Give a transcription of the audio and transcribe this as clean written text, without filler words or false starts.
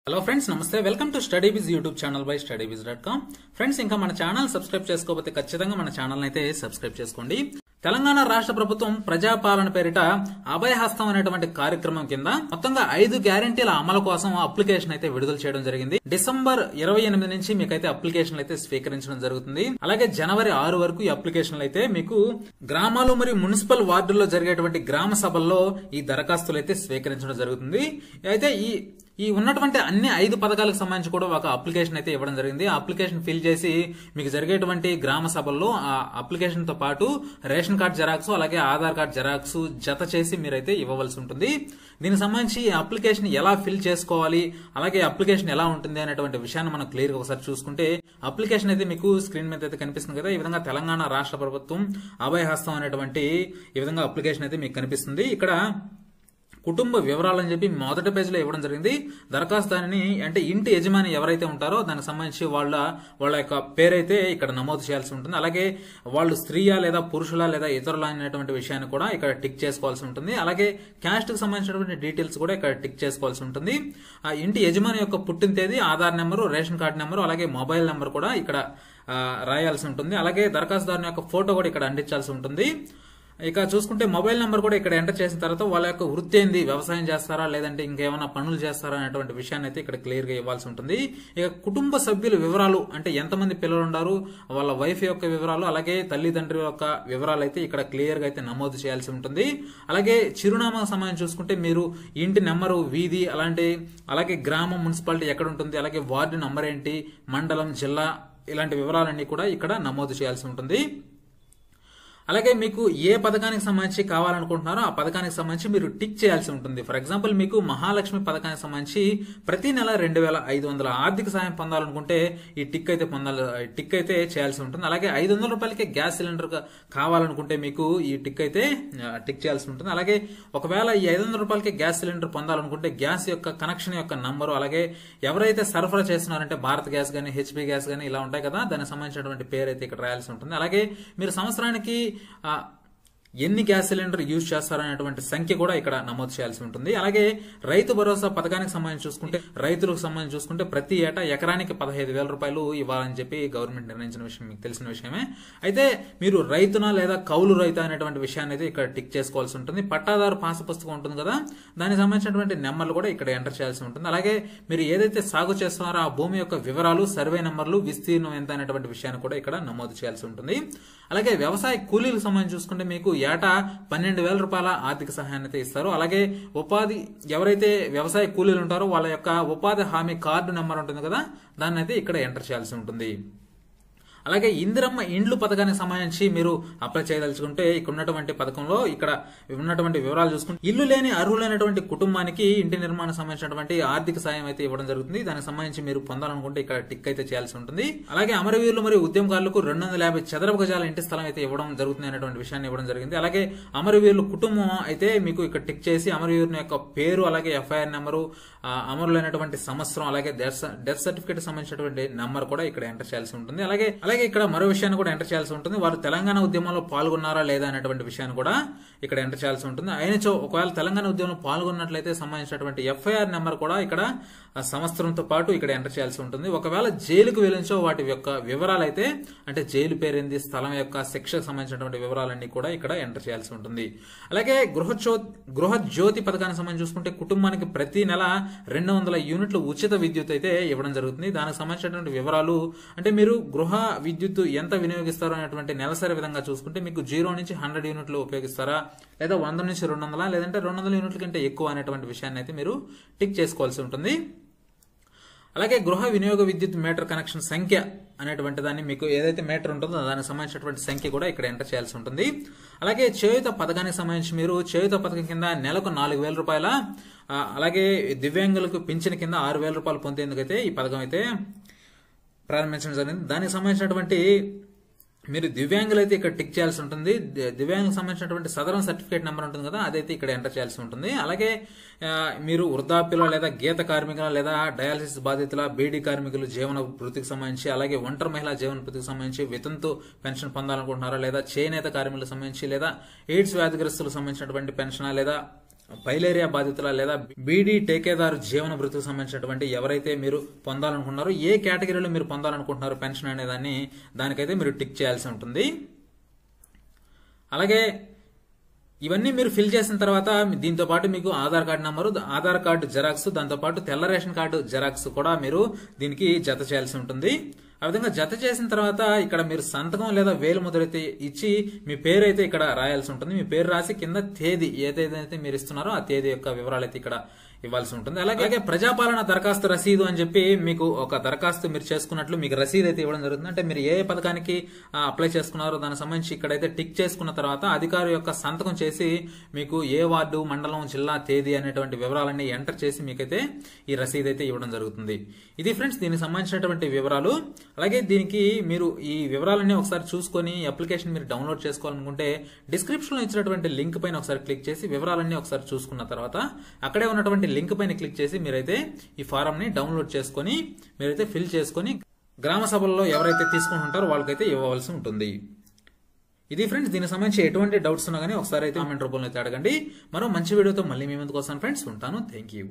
Hello friends, నమస్తే. Welcome to Studybiz YouTube channel by studybiz.com. Friends, ఇంకా మన channel subscribe చేసుకోకపోతే ఖచ్చితంగా మన ఛానల్ అయితే సబ్స్క్రైబ్ చేసుకోండి. తెలంగాణ రాష్ట్ర ప్రభుత్వం ప్రజాపాలన పేరిట అభయహస్తం అనేటువంటి కార్యక్రమం కింద మొత్తంగా 5 గ్యారెంటీల అమలు కోసం అప్లికేషన్ అయితే విడుదల చేయడం జరిగింది. డిసెంబర్ 28 నుంచి మీకైతే అప్లికేషన్లు అయితే స్వీకరించడం జరుగుతుంది. అలాగే జనవరి 6 వరకు ఈ అప్లికేషన్లు అయితే మీకు గ్రామాలు మరియు మున్సిపల్ వార్డుల్లో జరిగేటువంటి గ్రామ సభల్లో ఈ దరఖాస్తులు అయితే స్వీకరించడం జరుగుతుంది. అయితే ఈ ఉన్నటువంటి అన్ని 5 పథకాలకు సంబంధించి కూడా ఒక అప్లికేషన్ అయితే ఇవ్వడం జరిగింది. ఆ అప్లికేషన్ ఫిల్ చేసి మీకు జరిగేటువంటి గ్రామ సభల్లో ఆ అప్లికేషన్ తో పాటు రేషన్ కార్డ్ జెరాక్స్ అలాగే ఆధార్ కార్డ్ జెరాక్స్ జత చేసి మీరైతే ఇవ్వవలసి ఉంటుంది. దీనికి సంబంధించి అప్లికేషన్ ఎలా ఫిల్ చేసుకోవాలి, అలాగే అప్లికేషన్ ఎలా ఉంటుంది అనేటువంటి విషయాన్ని మనం క్లియర్ గా ఒకసారి చూసుకుంటే, అప్లికేషన్ అయితే మీకు స్క్రీన్ మీద అయితే కనిపిస్తుంది కదా. ఈ విధంగా తెలంగాణ రాష్ట్ర ప్రభుత్వం అభయహస్తం అనేటువంటి ఈ విధంగా అప్లికేషన్ అయితే మీకు కనిపిస్తుంది. ఇక్కడ కుటుంబ వివరాలని చెప్పి మొదటి పేజ్ లో ఇవ్వడం జరిగింది. దరఖాస్తుదారుని అంటే ఇంటి యజమాని ఎవరైతే ఉంటారో దానికి సంబంధించి వాళ్ళ యొక్క పేరైతే ఇక్కడ నమోదు చేయాల్సి ఉంటుంది. అలాగే వాళ్ళు స్త్రీయా లేదా పురుషులా లేదా ఇతరుల అనేటువంటి విషయాన్ని కూడా ఇక్కడ టిక్ చేసుకోవాల్సి ఉంటుంది. అలాగే క్యాస్ట్ కి సంబంధించినటువంటి డీటెయిల్స్ కూడా ఇక్కడ టిక్ చేసుకోవాల్సి ఉంటుంది. ఆ ఇంటి యజమాని యొక్క పుట్టిన తేదీ, Aadhaar number, ration card number, అలాగే మొబైల్ నెంబర్ కూడా ఇక్కడ రాయాల్సి ఉంటుంది. అలాగే దరఖాస్తుదారుని యొక్క ఫోటో కూడా ఇక్కడ అంటించాల్సి ఉంటుంది. ఇక చూసుకుంటే మొబైల్ నెంబర్ కూడా ఇక్కడ ఎంటర్ చేసిన తర్వాత వాళ్ళ యొక్క వృత్తి ఏంది, వ్యవసాయం చేస్తారా లేదంటే ఇంకేమైనా పనులు చేస్తారా అనేటువంటి విషయాన్ని అయితే ఇక్కడ క్లియర్ గా ఇవ్వాల్సి ఉంటుంది. ఇక కుటుంబ సభ్యుల వివరాలు అంటే ఎంతమంది పిల్లలు ఉన్నారు, వాళ్ళ వైఫ్ యొక్క వివరాలు, అలాగే తల్లిదండ్రుల యొక్క వివరాలు అయితే ఇక్కడ క్లియర్ గా అయితే నమోదు చేయాల్సి ఉంటుంది. అలాగే చిరునామా సంబంధించి చూసుకుంటే మీరు ఇంటి నెంబరు, వీధి, అలాగే గ్రామం, మున్సిపాలిటీ ఎక్కడ ఉంటుంది, అలాగే వార్డు నంబర్ ఏంటి, మండలం, జిల్లా, ఇలాంటి వివరాలన్నీ కూడా ఇక్కడ నమోదు చేయాల్సి ఉంటుంది. అలాగే మీకు ఏ పథకానికి సంబంధించి కావాలనుకుంటున్నారో ఆ పథకానికి సంబంధించి మీరు టిక్ చేయాల్సి ఉంటుంది. ఫర్ ఎగ్జాంపుల్ మీకు మహాలక్ష్మి పథకానికి సంబంధించి ప్రతి నెల 2500 ఆర్థిక సాయం పొందాలనుకుంటే ఈ టిక్ అయితే చేయాల్సి ఉంటుంది. అలాగే 500 రూపాయలకి గ్యాస్ సిలిండర్ కావాలనుకుంటే మీకు ఈ టిక్ అయితే టిక్ చేయాల్సి ఉంటుంది. అలాగే ఒకవేళ ఈ 500 రూపాయలకి గ్యాస్ సిలిండర్ పొందాలనుకుంటే గ్యాస్ యొక్క కనెక్షన్ యొక్క నంబరు, అలాగే ఎవరైతే సరఫరా చేస్తున్నారంటే భారత్ గ్యాస్ గానీ, హెచ్పీ గ్యాస్ గానీ ఇలా ఉంటాయి కదా, దానికి సంబంధించినటువంటి పేరు అయితే ఇక్కడ రాయాల్సి ఉంటుంది. అలాగే మీరు సంవత్సరానికి ఎన్ని గ్యాస్ సిలిండర్ యూజ్ చేస్తారనేటువంటి సంఖ్య కూడా ఇక్కడ నమోదు చేయాల్సి ఉంటుంది. అలాగే రైతు భరోసా పథకానికి సంబంధించి చూసుకుంటే, రైతులకు సంబంధించి చూసుకుంటే ప్రతి ఏటా ఎకరానికి 15,000 రూపాయలు ఇవ్వాలని చెప్పి గవర్నమెంట్ నిర్ణయించిన విషయం మీకు తెలిసిన విషయమే. అయితే మీరు రైతునా లేదా కౌలు రైతు అనేటువంటి విషయాన్ని అయితే ఇక్కడ టిక్ చేసుకోవాల్సి ఉంటుంది. పట్టాదారు పాసు పుస్తకం ఉంటుంది కదా, దానికి సంబంధించినటువంటి నెంబర్లు కూడా ఇక్కడ ఎంటర్ చేయాల్సి ఉంటుంది. అలాగే మీరు ఏదైతే సాగు చేస్తున్నారో ఆ భూమి యొక్క వివరాలు, సర్వే నెంబర్లు, విస్తీర్ణం ఎంత అనేటువంటి విషయాన్ని కూడా ఇక్కడ నమోదు చేయాల్సి ఉంటుంది. అలాగే వ్యవసాయ కూలీలకు సంబంధించి చూసుకుంటే మీకు ఏటా 12,000 రూపాయల ఆర్థిక సహాయాన్ని అయితే ఇస్తారు. అలాగే ఉపాధి ఎవరైతే వ్యవసాయ కూలీలు ఉంటారో వాళ్ళ యొక్క ఉపాధి హామీ కార్డు నెంబర్ ఉంటుంది కదా, దాన్ని అయితే ఇక్కడ ఎంటర్ చేయాల్సి ఉంటుంది. అలాగే ఇందిరమ్మ ఇండ్లు పథకానికి సంబంధించి మీరు అప్లై చేయదలుచుకుంటే ఇక్కడ ఉన్నటువంటి పథకంలో ఇక్కడ ఉన్నటువంటి వివరాలు చూసుకుంటే, ఇల్లు లేని అర్హులైనటువంటి కుటుంబానికి ఇంటి నిర్మాణం సంబంధించినటువంటి ఆర్థిక సాయం అయితే ఇవ్వడం జరుగుతుంది. దానికి సంబంధించి మీరు పొందాలనుకుంటే ఇక్కడ టిక్ అయితే చేయాల్సి ఉంటుంది. అలాగే అమరవీరులు మరియు ఉద్యమకారులకు 250 చదరపు గజాల ఇంటి స్థలం అయితే ఇవ్వడం జరుగుతుంది అనేటువంటి విషయాన్ని ఇవ్వడం జరిగింది. అలాగే అమరవీరుల కుటుంబం అయితే మీకు ఇక్కడ టిక్ చేసి అమరవీరుని యొక్క పేరు, అలాగే ఎఫ్ఐఆర్ నెంబరు, అమరులైనటువంటి సంవత్సరం, అలాగే డెత్ సర్టిఫికేట్ సంబంధించినటువంటి నెంబర్ కూడా ఇక్కడ ఎంటర్ చేయాల్సి ఉంటుంది. అలాగే ఇక్కడ మరో విషయాన్ని కూడా ఎంటర్ చేయాల్సి ఉంటుంది. వారు తెలంగాణ ఉద్యమంలో పాల్గొన్నారా లేదా అనేటువంటి విషయాన్ని కూడా ఇక్కడ ఎంటర్ చేయాల్సి ఉంటుంది. అయినచో ఒకవేళ తెలంగాణ ఉద్యమంలో పాల్గొన్నట్లయితే సంబంధించినటువంటి ఎఫ్ఐఆర్ నెంబర్ కూడా ఇక్కడ సంవత్సరంతో పాటు ఇక్కడ ఎంటర్ చేయాల్సి ఉంటుంది. ఒకవేళ జైలుకు వెళ్ళించో వాటి యొక్క వివరాలు అయితే అంటే జైలు పేరేంది, స్థలం యొక్క శిక్షకు సంబంధించినటువంటి వివరాలన్నీ కూడా ఇక్కడ ఎంటర్ చేయాల్సి ఉంటుంది. అలాగే గృహజ్యోతి పథకానికి సంబంధించి చూసుకుంటే కుటుంబానికి ప్రతి నెల 200 యూనిట్లు ఉచిత విద్యుత్ అయితే ఇవ్వడం జరుగుతుంది. దానికి సంబంధించినటువంటి వివరాలు అంటే మీరు గృహ విద్యుత్ ఎంత వినియోగిస్తారో అనేటువంటి నెలసరి విధంగా చూసుకుంటే మీకు 0 నుంచి 100 యూనిట్లు ఉపయోగిస్తారా, లేదా 100 నుంచి 200, లేదంటే 200 యూనిట్ల కంటే ఎక్కువ అనేటువంటి విషయాన్ని అయితే మీరు టిక్ చేసుకోవాల్సి ఉంటుంది. అలాగే గృహ వినియోగ విద్యుత్ మీటర్ కనెక్షన్ సంఖ్య అనేటువంటి దాన్ని మీకు ఏదైతే మీటర్ ఉంటుందో దానికి సంబంధించినటువంటి సంఖ్య కూడా ఇక్కడ ఎంటర్ చేయాల్సి ఉంటుంది. అలాగే చేయూత పథకానికి సంబంధించి మీరు చేయూత పథకం కింద నెలకు 4,000 రూపాయల, అలాగే దివ్యాంగులకు పింఛన్ కింద 6,000 రూపాయలు పొందేందుకైతే ఈ పథకం అయితే ప్రారంభించడం జరిగింది. దానికి సంబంధించినటువంటి మీరు దివ్యాంగులు అయితే ఇక్కడ టిక్ చేయాల్సి ఉంటుంది. దివ్యాంగులకు సంబంధించినటువంటి సదరం సర్టిఫికేట్ నెంబర్ ఉంటుంది కదా, అదైతే ఇక్కడ ఎంటర్ చేయాల్సి ఉంటుంది. అలాగే మీరు వృద్ధాప్యుల లేదా గీత కార్మికుల లేదా డయాలసిస్ బాధితుల, బీడీ కార్మికులు జీవన వృత్తికి సంబంధించి, అలాగే ఒంటరి మహిళా జీవన వృత్తికి సంబంధించి వితంతు పెన్షన్ పొందాలనుకుంటున్నారా, లేదా చేనేత కార్మికులకు సంబంధించి, లేదా ఎయిడ్స్ వ్యాధిగ్రస్తులకు సంబంధించినటువంటి పెన్షన్, లేదా పైలేరియా బాధితుల లేదా బీడీ టేకేదారు జీవన భృతికి సంబంధించినటువంటి ఎవరైతే మీరు పొందాలనుకుంటున్నారో, ఏ కేటగిరీలో మీరు పొందాలనుకుంటున్నారో పెన్షన్ అనేదాన్ని దానికైతే మీరు టిక్ చేయాల్సి ఉంటుంది. అలాగే ఇవన్నీ మీరు ఫిల్ చేసిన తర్వాత దీంతో పాటు మీకు Aadhaar card number, Aadhaar card xerox, దాంతో పాటు తెల్ల రేషన్ కార్డు జెరాక్స్ కూడా మీరు దీనికి జత చేయాల్సి ఉంటుంది. ఆ విధంగా జత చేసిన తర్వాత ఇక్కడ మీరు సంతకం లేదా వేలు ముద్ర అయితే ఇచ్చి మీ పేరు అయితే ఇక్కడ రాయాల్సి ఉంటుంది. మీ పేరు రాసి కింద తేదీ ఏదైతే మీరు ఇస్తున్నారో ఆ తేదీ యొక్క వివరాలు అయితే ఇక్కడ ఇవ్వాల్సి ఉంటుంది. అలాగే ప్రజాపాలన దరఖాస్తు రసీదు అని చెప్పి మీకు ఒక దరఖాస్తు మీరు చేసుకున్నట్లు మీకు రసీదు అయితే ఇవ్వడం జరుగుతుంది. అంటే మీరు ఏ పథకానికి అప్లై చేసుకున్నారో దానికి సంబంధించి ఇక్కడైతే టిక్ చేసుకున్న తర్వాత అధికారి యొక్క సంతకం చేసి మీకు ఏ వార్డు, మండలం, జిల్లా, తేదీ అనేటువంటి వివరాలన్నీ ఎంటర్ చేసి మీకైతే ఈ రసీదు అయితే ఇవ్వడం జరుగుతుంది. ఇది ఫ్రెండ్స్ దీనికి సంబంధించినటువంటి వివరాలు. అలాగే దీనికి మీరు ఈ వివరాలన్నీ ఒకసారి చూసుకొని అప్లికేషన్ మీరు డౌన్లోడ్ చేసుకోవాలనుకుంటే డిస్క్రిప్షన్ లో ఇచ్చినటువంటి లింక్ పైన ఒకసారి క్లిక్ చేసి వివరాలన్నీ ఒకసారి చూసుకున్న తర్వాత అక్కడే ఉన్నటువంటి లింక్ పైన క్లిక్ చేసి మీరైతే ఈ ఫారం ని డౌన్లోడ్ చేసుకుని మీరైతే ఫిల్ చేసుకుని గ్రామ సభల్లో ఎవరైతే తీసుకుంటుంటారో వాళ్ళకైతే ఇవ్వవలసి ఉంటుంది. ఇది ఫ్రెండ్స్ దీనికి సంబంధించి ఎటువంటి డౌట్స్ ఉన్నా కానీ ఒకసారి అయితే కామెంట్ రూపంలో అయితే అడగండి. మరో మంచి వీడియోతో మళ్ళీ మీ ముందుకు వస్తాను ఫ్రెండ్స్. ఉంటాను. Thank you.